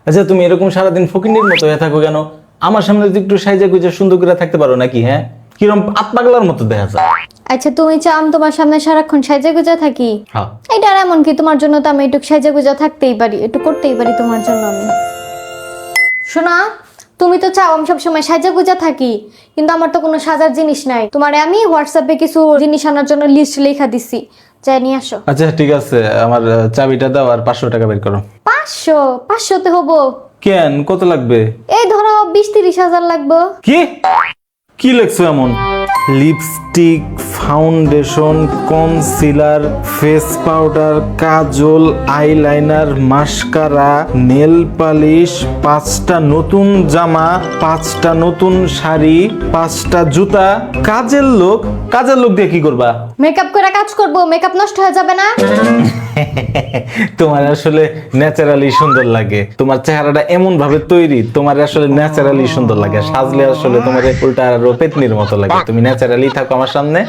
আচ্ছা তুমি এরকম সারাদিন ফকিন্নির মতো হয়ে থাকো কেন? আমার সামনে তো একটু সাইজা গুজা সুন্দর করে থাকতে পারো নাকি? হ্যাঁ, কিরম আত্মাগলার মতো দেখা যায়। আচ্ছা তুমি চাও আমি তোমার সামনে সারাক্ষণ সাজা গুজা থাকি? হ্যাঁ। এটা আর এমন কি, তোমার জন্য তো আমি একটু সাজা গুজা থাকতেই পারি, একটু করতেই পারি তোমার জন্য আমি। শোনা, তুমি তো চাও আমি সবসময় সাজা গুজা থাকি, কিন্তু আমার তো কোনো সাজার জিনিস নাই। তোমারে আমি হোয়াটসঅ্যাপে কিছু জিনিস আনার জন্য লিস্ট লেখা দিছি, যাই নিয়ে আসো। আচ্ছা ঠিক আছে, আমার চাবিটা দাও আর 500 টাকা বের করো। 500? 500তে হবো? কেন, কত লাগবে? এই ধরো 20-30 হাজার লাগবে। কি কি লেখছো এমন? Lipstick, foundation, concealer, face powder, কাজল, আইলাইনার, মাস্কারা, নেল পালিশ, 5টা নতুন জামা, 5টা নতুন শাড়ি, 5টা জুতা। কাজের লোক দিয়ে কি করবা? মেকআপ করে কাজ করব, মেকআপ নষ্ট হয়ে যাবে না? তোমার আসলে ন্যাচারালি সুন্দর লাগে, তোমার চেহারাটা এমন ভাবে তৈরি, তোমার আসলে ন্যাচারালি সুন্দর লাগে। সাজলে আসলে তোমার উল্টা আরো পেতনির মতো লাগে। তুমি ন্যাচারালি থাকো আমার সামনে।